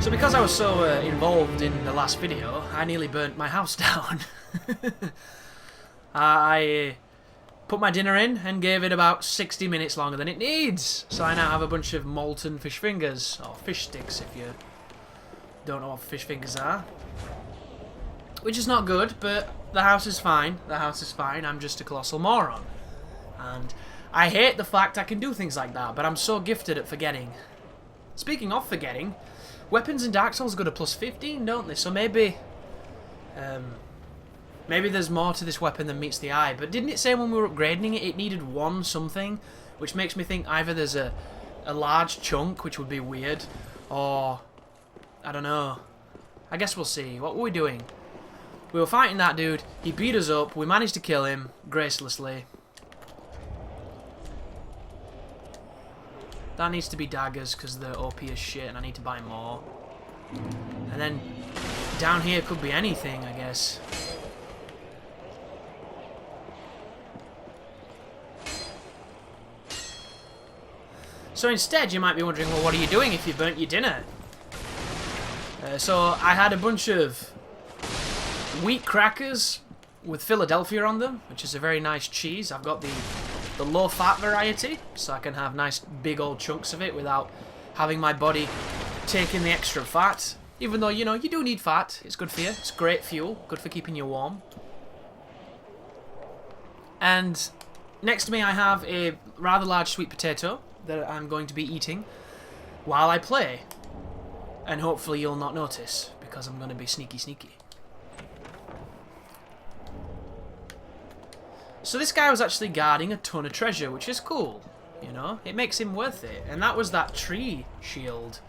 So because I was so involved in the last video, I nearly burnt my house down. I put my dinner in and gave it about 60 minutes longer than it needs. So I now have a bunch of molten fish fingers, or fish sticks if you don't know what fish fingers are. Which is not good, but the house is fine. The house is fine. I'm just a colossal moron. And I hate the fact I can do things like that, but I'm so gifted at forgetting. Speaking of forgetting, weapons in Dark Souls go to plus 15, don't they? So maybe maybe there's more to this weapon than meets the eye. But didn't it say when we were upgrading it, it needed one something? Which makes me think either there's a large chunk, which would be weird, or I don't know. I guess we'll see. What were we doing? We were fighting that dude. He beat us up. We managed to kill him gracelessly. That needs to be daggers because they're OP as shit and I need to buy more. And then down here could be anything, I guess. So instead you might be wondering, well, what are you doing if you burnt your dinner? So I had a bunch of wheat crackers with Philadelphia on them, which is a very nice cheese. I've got the low-fat variety, so I can have nice big old chunks of it without having my body taking the extra fat. Even though, you know, you do need fat. It's good for you. It's great fuel. Good for keeping you warm. And next to me I have a rather large sweet potato that I'm going to be eating while I play. And hopefully you'll not notice, because I'm going to be sneaky sneaky. So this guy was actually guarding a ton of treasure, which is cool, you know? It makes him worth it. And that was that tree shield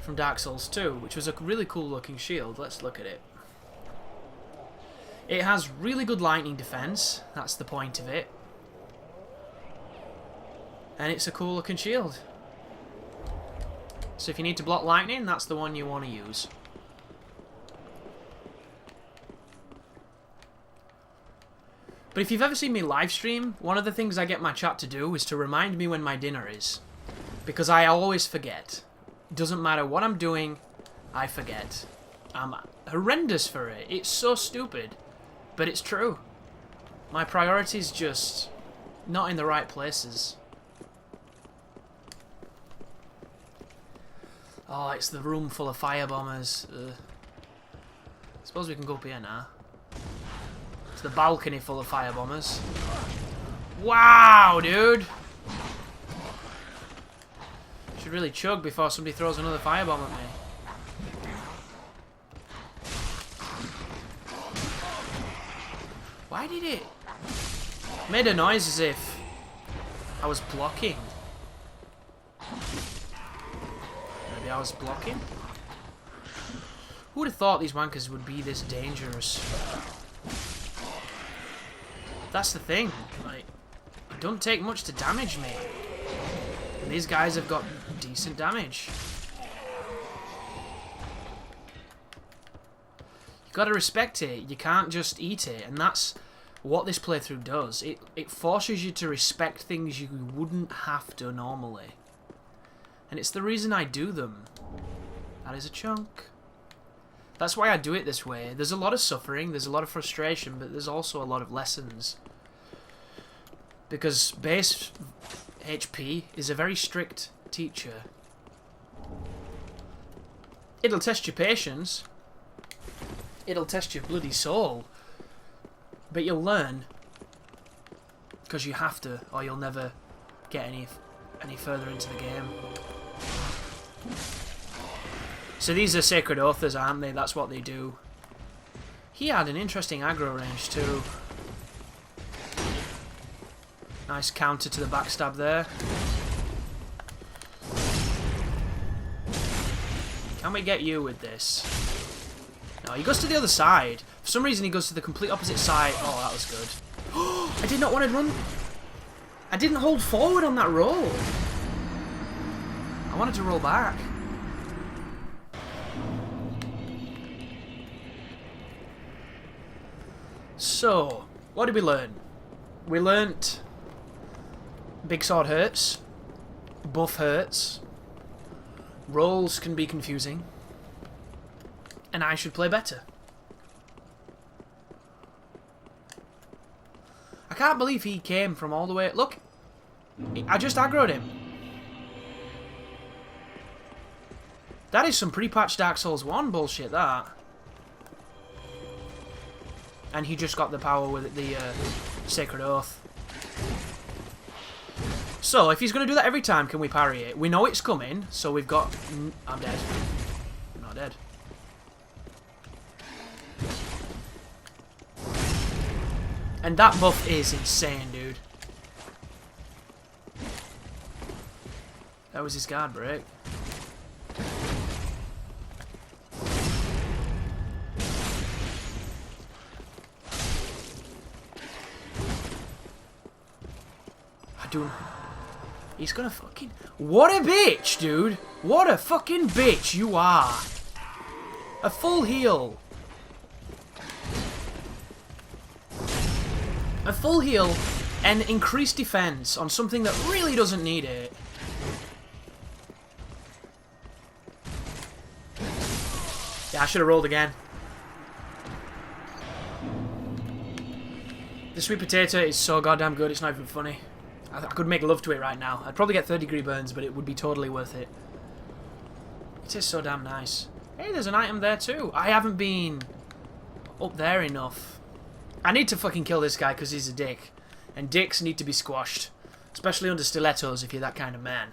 from Dark Souls 2, which was a really cool looking shield. Let's look at it. It has really good lightning defense, that's the point of it. And it's a cool looking shield. So if you need to block lightning, that's the one you want to use. But if you've ever seen me live stream, one of the things I get my chat to do is to remind me when my dinner is. Because I always forget. It doesn't matter what I'm doing, I forget. I'm horrendous for it. It's so stupid. But it's true. My priorities just not in the right places. Oh, it's the room full of firebombers. Suppose we can go up here now. It's the balcony full of firebombers. Wow, dude! Should really chug before somebody throws another firebomb at me. Why did it? Made a noise as if I was blocking. Maybe I was blocking? Who would have thought these wankers would be this dangerous? That's the thing, like, it don't take much to damage me. And these guys have got decent damage. You gotta respect it, you can't just eat it, and that's what this playthrough does. It forces you to respect things you wouldn't have to normally. And it's the reason I do them. That is a chunk. That's why I do it this way. There's a lot of suffering, there's a lot of frustration, but there's also a lot of lessons. Because base HP is a very strict teacher. It'll test your patience. It'll test your bloody soul. But you'll learn. Because you have to, or you'll never get any further into the game. So these are sacred authors, aren't they? That's what they do. He had an interesting aggro range too. Nice counter to the backstab there. Can we get you with this? No, he goes to the other side. For some reason he goes to the complete opposite side. Oh, that was good. I did not want to run. I didn't hold forward on that roll. I wanted to roll back. So, what did we learn? We learnt big sword hurts, buff hurts, rolls can be confusing, And I should play better. I can't believe he came from all the way... Look! I just aggroed him. That is some pre-patch Dark Souls 1 bullshit, that. And he just got the power with the Sacred Oath. So, if he's going to do that every time, can we parry it? We know it's coming, so we've got... I'm dead. I'm not dead. And that buff is insane, dude. That was his guard break. He's gonna fucking... What a bitch, dude! What a fucking bitch you are! A full heal. A full heal and increased defense on something that really doesn't need it. Yeah, I should have rolled again. The sweet potato is so goddamn good, it's not even funny. I could make love to it right now. I'd probably get 3rd-degree burns, but it would be totally worth it. It is so damn nice. Hey, there's an item there too. I haven't been up there enough. I need to fucking kill this guy because he's a dick. And dicks need to be squashed. Especially under stilettos if you're that kind of man.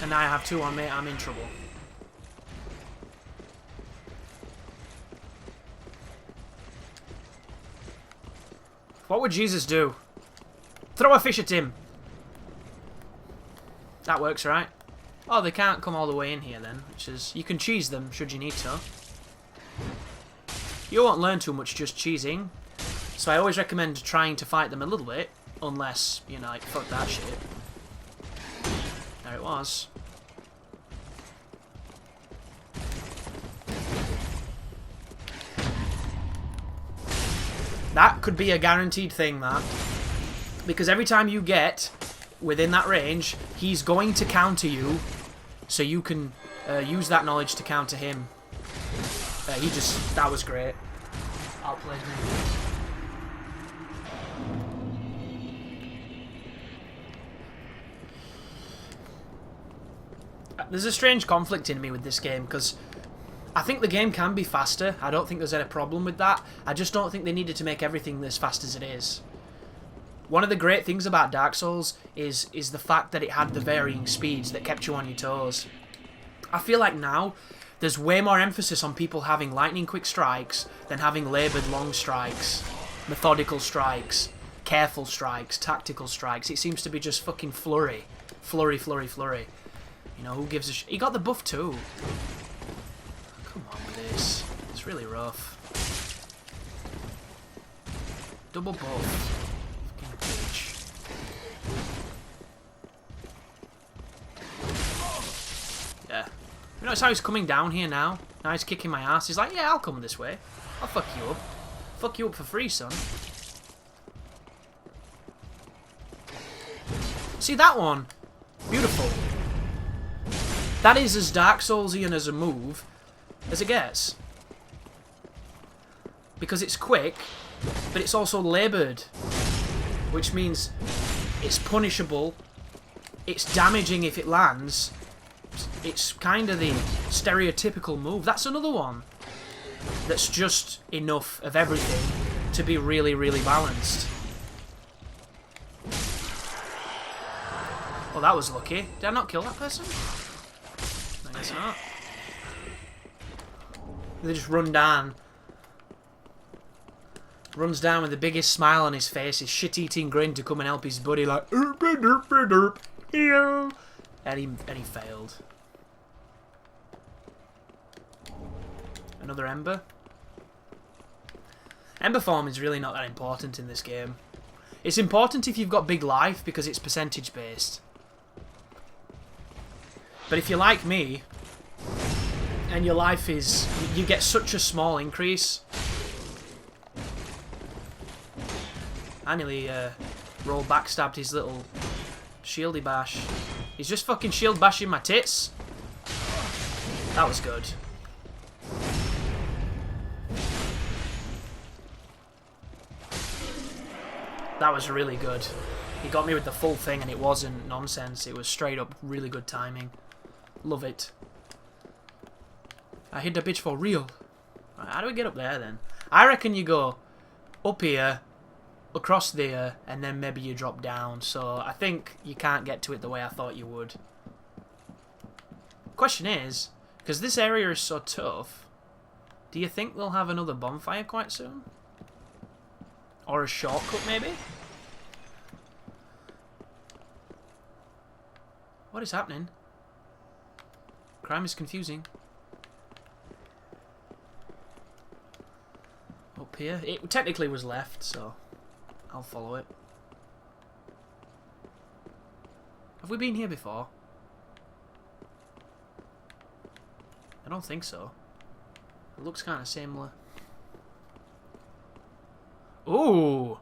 And now I have 2 on me, I'm in trouble. What would Jesus do? Throw a fish at him! That works, right? Oh, they can't come all the way in here then, which is... You can cheese them, should you need to. You won't learn too much just cheesing, so I always recommend trying to fight them a little bit, unless, you know, like, fuck that shit. There it was. That could be a guaranteed thing, that. Because every time you get within that range, he's going to counter you, so you can use that knowledge to counter him. That was great. Outplayed me. There's a strange conflict in me with this game, because I think the game can be faster. I don't think there's any problem with that. I just don't think they needed to make everything as fast as it is. One of the great things about Dark Souls is the fact that it had the varying speeds that kept you on your toes. I feel like now there's way more emphasis on people having lightning quick strikes than having laboured long strikes, methodical strikes, careful strikes, tactical strikes. It seems to be just fucking flurry. Flurry, flurry, flurry. You know, who gives a shit? He got the buff too. Come on with this. It's really rough. Double buff. Fucking bitch. Yeah. You notice how he's coming down here now? Now he's kicking my ass. He's like, yeah, I'll come this way. I'll fuck you up. Fuck you up for free, son. See that one? Beautiful. That is as Dark Soulsian as a move as it gets. Because it's quick, but it's also laboured. Which means it's punishable, it's damaging if it lands. It's kind of the stereotypical move. That's another one that's just enough of everything to be really, really balanced. Oh, that was lucky. Did I not kill that person? I guess not. They just run down. Runs down with the biggest smile on his face, his shit-eating grin to come and help his buddy, like, here. And he failed. Another Ember. Ember form is really not that important in this game. It's important if you've got big life because it's percentage based. But if you're like me, and your life is... you get such a small increase. I nearly backstabbed his little shieldy bash. He's just fucking shield bashing my tits. That was good. That was really good. He got me with the full thing and it wasn't nonsense. It was straight up really good timing. Love it. I hit the bitch for real. Right, how do we get up there then? I reckon you go up here, across there, and then maybe you drop down. So I think you can't get to it the way I thought you would. Question is, because this area is so tough, do you think they'll have another bonfire quite soon? Or a shortcut maybe? What is happening? Crime is confusing. Up here? It technically was left, so I'll follow it. Have we been here before? I don't think so. It looks kind of similar. Ooh!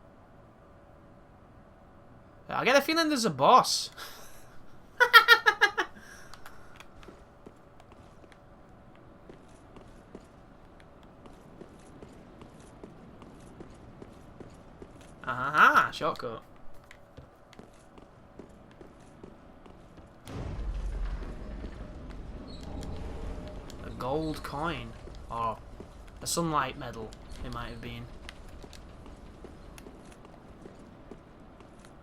I get a feeling there's a boss. Aha! Shortcut. A gold coin. Or a sunlight medal, it might have been.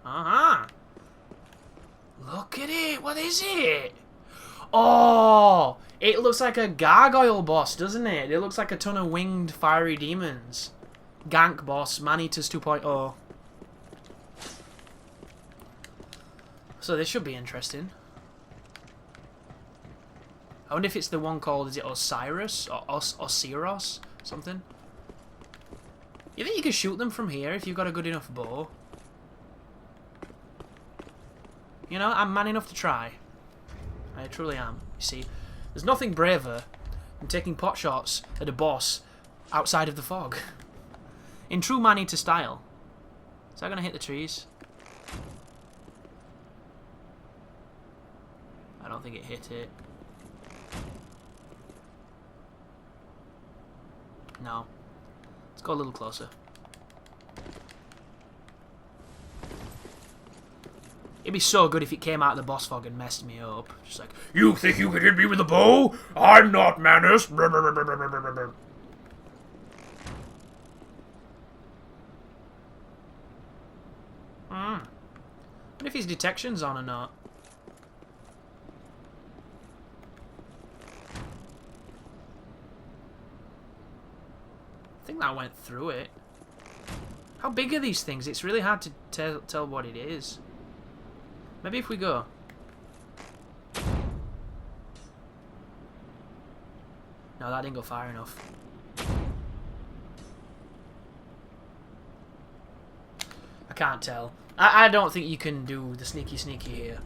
Aha! Look at it! What is it? Oh! It looks like a gargoyle boss, doesn't it? It looks like a ton of winged fiery demons. Gank boss, Man-Eaters 2.0. So this should be interesting. I wonder if it's the one called, is it Osiris? Or Osiros? Something? You think you can shoot them from here if you've got a good enough bow? You know, I'm man enough to try. I truly am. You see, there's nothing braver than taking pot shots at a boss outside of the fog. In true Man-Eater style. Is that going to hit the trees? I don't think it hit it. No. Let's go a little closer. It'd be so good if it came out of the boss fog and messed me up. Just like, you think you could hit me with a bow? I'm not Manus. What if his detection's on or not? I think that went through it. How big are these things? It's really hard to tell what it is. Maybe if we go. No, that didn't go far enough. I can't tell. I don't think you can do the sneaky here.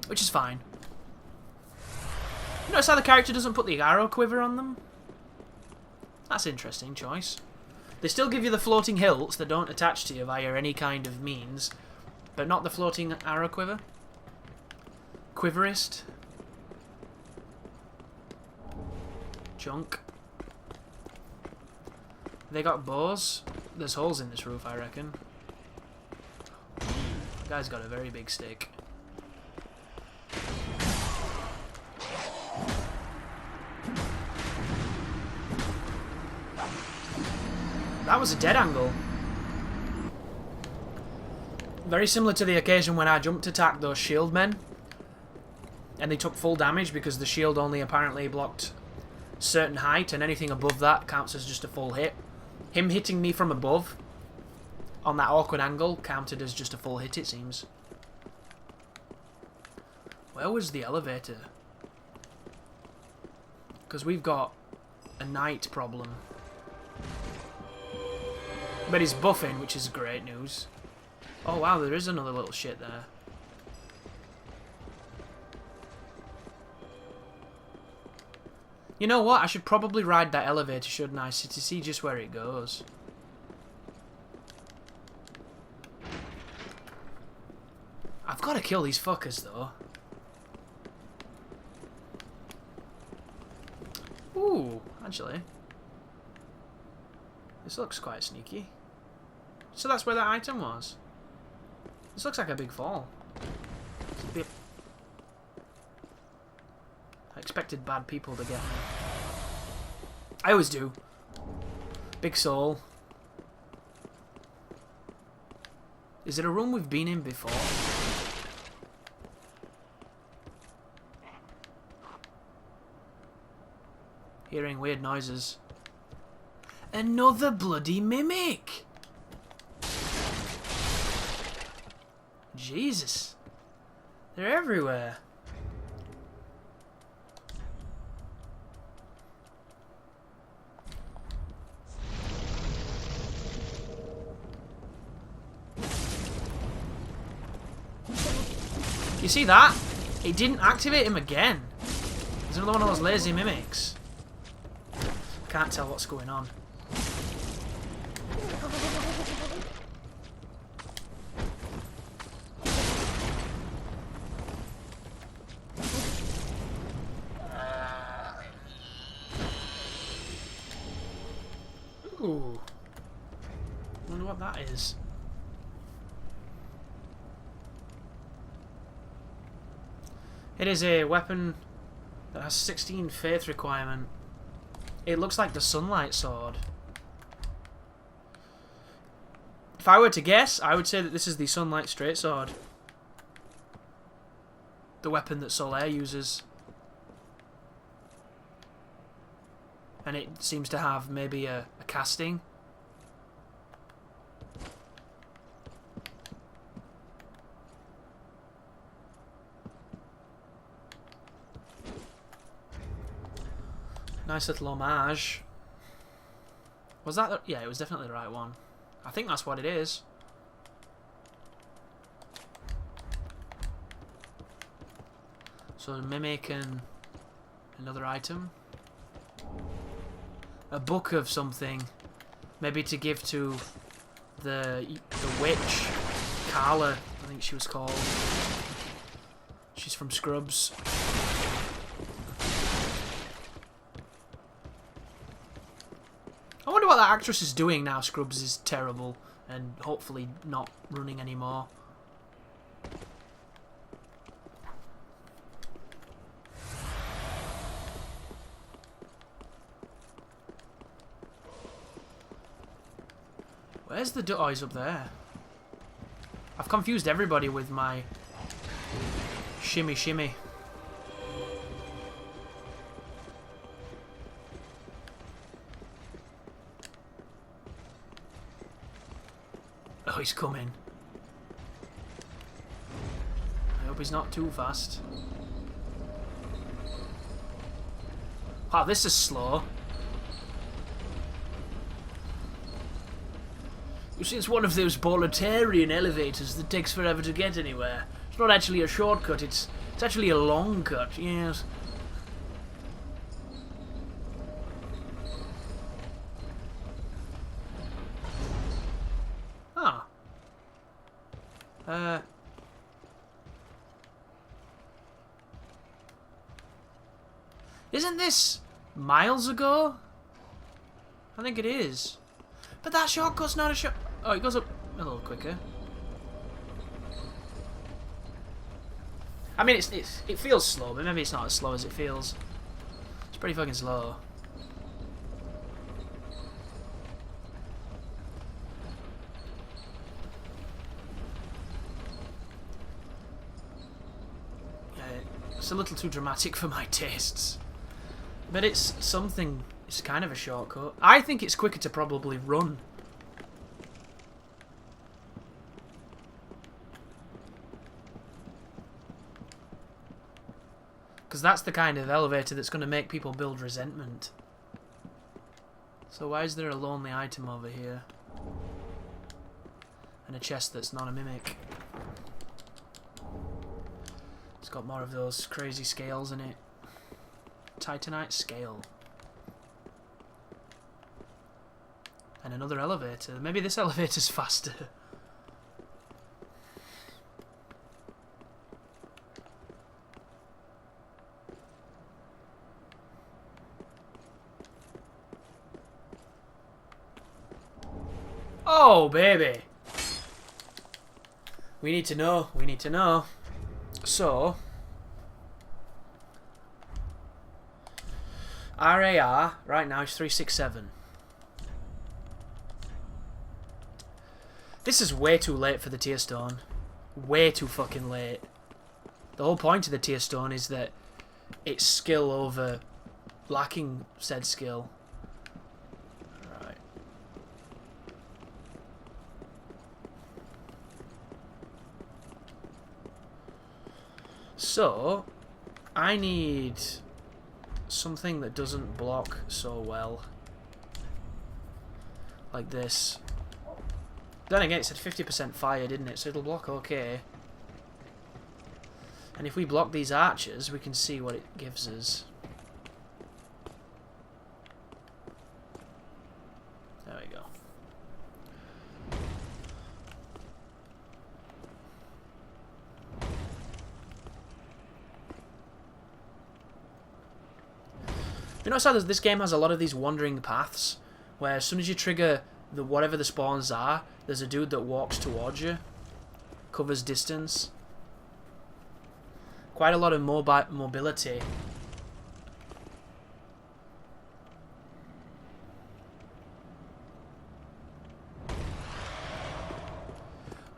Which is fine. You notice how the character doesn't put the arrow quiver on them? That's an interesting choice. They still give you the floating hilts that don't attach to you via any kind of means, but not the floating arrow quiver. Quiverist. Junk. They got bows. There's holes in this roof, I reckon. The guy's got a very big stick. That was a dead angle. Very similar to the occasion when I jumped attack those shield men. And they took full damage because the shield only apparently blocked certain height, and anything above that counts as just a full hit. Him hitting me from above on that awkward angle counted as just a full hit, it seems. Where was the elevator? Because we've got a night problem. But he's buffing, which is great news. Oh wow, there is another little shit there. You know what? I should probably ride that elevator, shouldn't I? To see just where it goes. I've got Gotta kill these fuckers, though. Ooh, actually. This looks quite sneaky. So that's where that item was. This looks like a big fall. I expected bad people to get me. I always do. Big soul. Is it a room we've been in before? Hearing weird noises. Another bloody mimic! Jesus. They're everywhere. You see that? It didn't activate him again. There's another one of those lazy mimics. Can't tell what's going on. Ooh. Wonder what that is. It is a weapon that has 16 faith requirement. It looks like the sunlight sword. If I were to guess, I would say that this is the sunlight straight sword. The weapon that Solaire uses. And it seems to have maybe a casting. Nice little homage. Was that the... Yeah, it was definitely the right one. I think that's what it is. So a mimic and another item. A book of something. Maybe to give to the witch. Carla, I think she was called. She's from Scrubs. I wonder what that actress is doing now Scrubs is terrible and hopefully not running anymore. Where's the door? Oh, he's up there. I've confused everybody with my shimmy shimmy. Oh, he's coming. I hope he's not too fast. Wow, this is slow. You see, it's one of those proletarian elevators that takes forever to get anywhere. It's not actually a shortcut, it's actually a long cut, yes. Isn't this miles ago? I think it is. But that shortcut's not a short... Oh, it goes up a little quicker. I mean, it feels slow, but maybe it's not as slow as it feels. It's pretty fucking slow. Yeah, it's a little too dramatic for my tastes. But it's something... It's kind of a shortcut. I think it's quicker to probably run. Because that's the kind of elevator that's going to make people build resentment. So why is there a lonely item over here? And a chest that's not a mimic. It's got more of those crazy scales in it. Titanite scale. And another elevator. Maybe this elevator's faster. Oh, baby. We need to know. We need to know. So, RAR right now is 367. This is way too late for the tier stone. Way too fucking late. The whole point of the tier stone is that it's skill over lacking said skill. Right. So, I need something that doesn't block so well. Like this. Then again, it said 50% fire, didn't it? So it'll block okay. And if we block these archers, we can see what it gives us. There we go. You notice how this game has a lot of these wandering paths, where as soon as you trigger whatever the spawns are, there's a dude that walks towards you, covers distance. Quite a lot of mobility.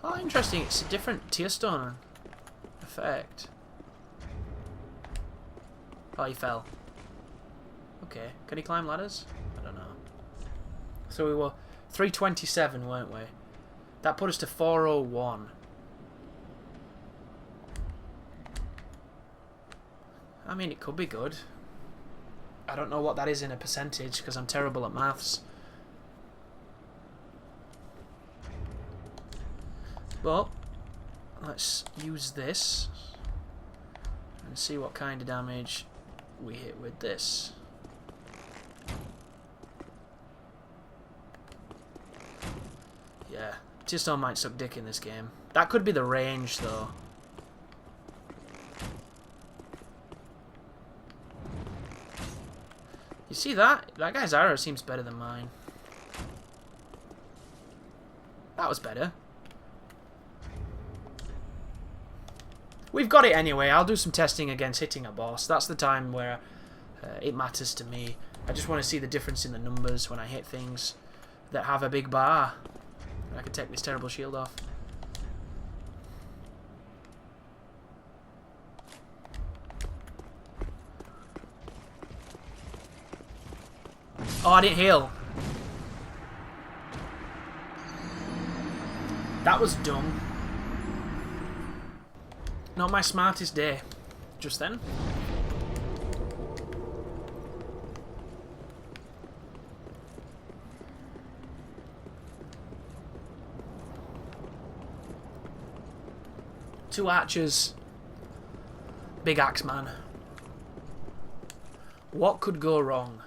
Oh, interesting. It's a different tier stone effect. Oh, he fell. Okay. Can he climb ladders? I don't know. So we were 327, weren't we? That put us to 401. I mean, it could be good. I don't know what that is in a percentage because I'm terrible at maths. Well, let's use this and see what kind of damage we hit with this. Yeah, tier stone might suck dick in this game. That could be the range, though. You see that? That guy's arrow seems better than mine. That was better. We've got it anyway. I'll do some testing against hitting a boss. That's the time where it matters to me. I just want to see the difference in the numbers when I hit things that have a big bar. I can take this terrible shield off. Oh, I didn't heal. That was dumb. Not my smartest day. Just then. Two archers. Big axe man. What could go wrong?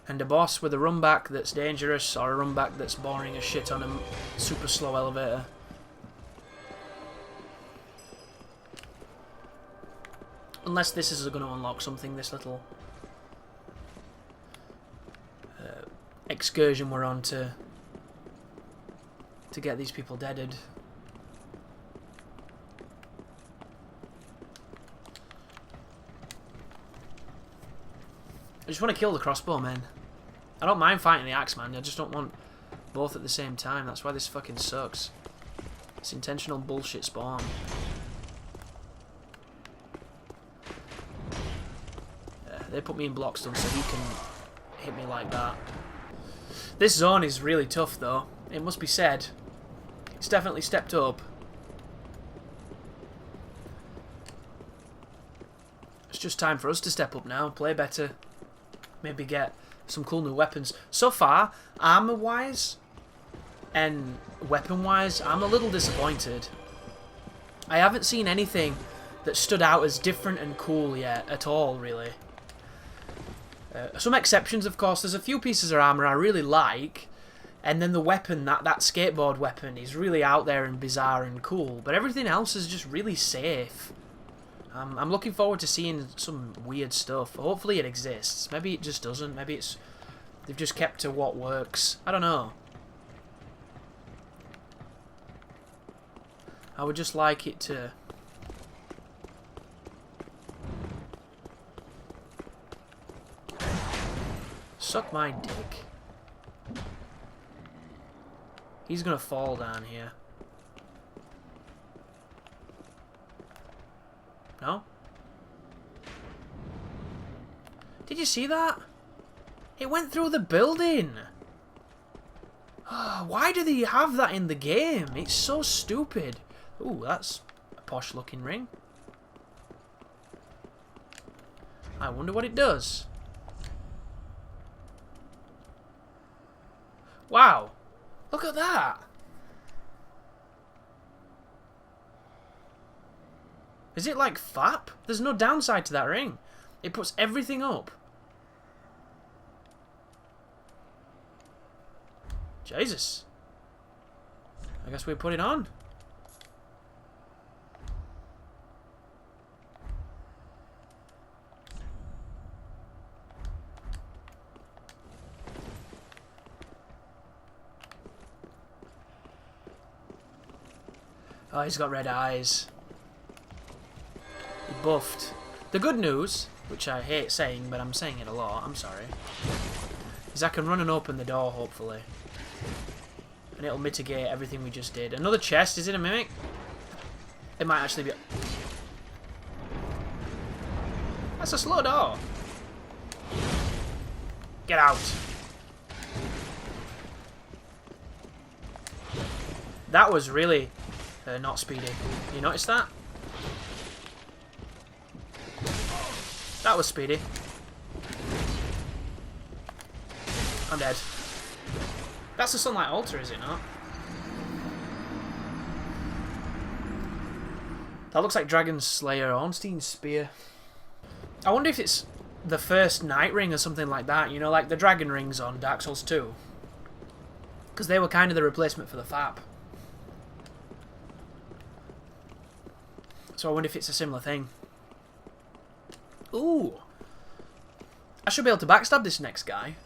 And a boss with a run back that's dangerous, or a run back that's boring as shit on a super slow elevator. Unless this is going to unlock something, this little excursion we're on to get these people deaded. I just want to kill the crossbow man. I don't mind fighting the axe man, I just don't want both at the same time. That's why this fucking sucks. It's intentional bullshit spawn. Yeah, they put me in blockstone so he can hit me like that. This zone is really tough though, it must be said. It's definitely stepped up. It's just time for us to step up now, play better. Maybe get some cool new weapons. So far, armor-wise and weapon-wise, I'm a little disappointed. I haven't seen anything that stood out as different and cool yet, at all, really. Some exceptions, of course. There's a few pieces of armor I really like, and then the weapon, that skateboard weapon, is really out there and bizarre and cool, but everything else is just really safe. I'm looking forward to seeing some weird stuff. Hopefully it exists. Maybe it just doesn't. Maybe it's They've just kept to what works. I don't know. I would just like it to... Suck my dick. He's gonna fall down here. No? Did you see that? It went through the building. Why do they have that in the game? It's so stupid. Ooh, that's a posh looking ring. I wonder what it does. Wow. Look at that. Is it like FAP? There's no downside to that ring. It puts everything up. Jesus. I guess we put it on. Oh, he's got red eyes. He buffed. The good news, which I hate saying, but I'm saying it a lot, I'm sorry, is I can run and open the door, hopefully. And it'll mitigate everything we just did. Another chest, is it a mimic? It might actually be... That's a slow door. Get out. That was really not speedy. You notice that? That was speedy. I'm dead. That's a sunlight altar, is it not? That looks like Dragon Slayer Ornstein's spear. I wonder if it's the first night ring or something like that. You know, like the dragon rings on Dark Souls 2. Because they were kind of the replacement for the FAP. So I wonder if it's a similar thing. Ooh. I should be able to backstab this next guy.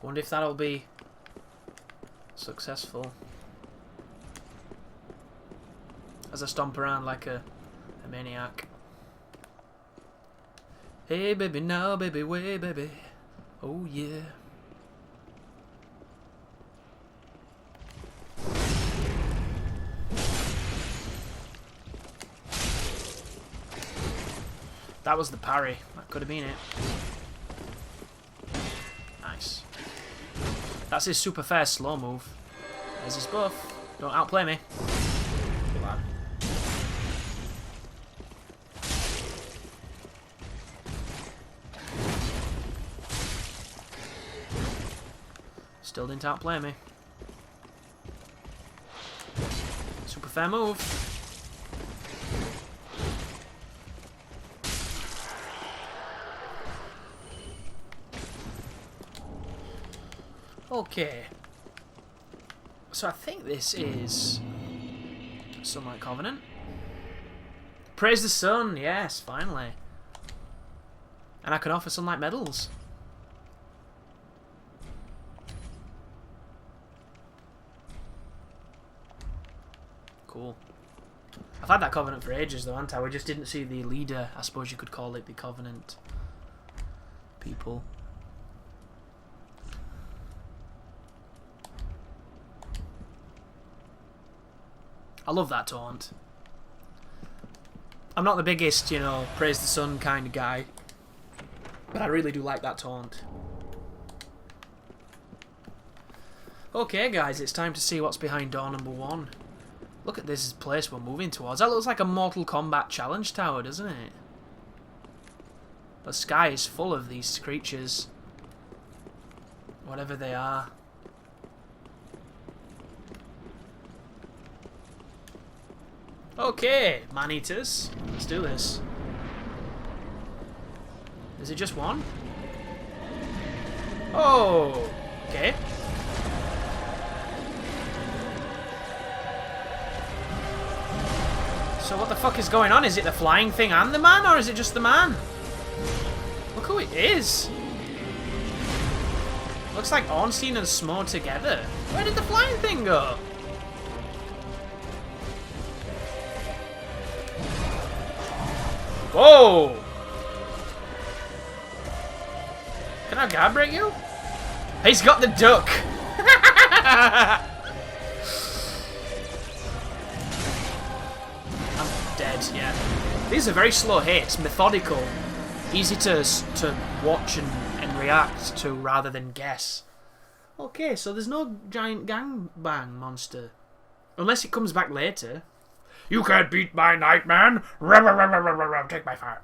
Wonder if that'll be successful. As I stomp around like a maniac. Hey baby, now baby, way baby. Oh yeah. That was the parry. That could have been it. Nice. That's his super fair slow move. There's his buff. Don't outplay me. Come on. Still didn't outplay me. Super fair move. Okay. So I think this is Sunlight Covenant. Praise the sun, yes, finally. And I can offer Sunlight medals. Cool. I've had that Covenant for ages though, haven't I? We just didn't see the leader, I suppose you could call it, the Covenant people. I love that taunt. I'm not the biggest, you know, praise the sun kind of guy, but I really do like that taunt. Okay guys, it's time to see what's behind door number 1. Look at this place we're moving towards. That looks like a Mortal Kombat challenge tower, doesn't it? The sky is full of these creatures. Whatever they are. Okay, man-eaters. Let's do this. Is it just one? Oh, okay. So what the fuck is going on? Is it the flying thing and the man, or is it just the man? Look who it is. Looks like Ornstein and Smo together. Where did the flying thing go? Whoa! Can I guard break you? He's got the duck! I'm dead, yeah. These are very slow hits, methodical, easy to watch and react to rather than guess. Okay, so there's no giant gangbang monster. Unless it comes back later. You can't beat my Nightman! Take my fire.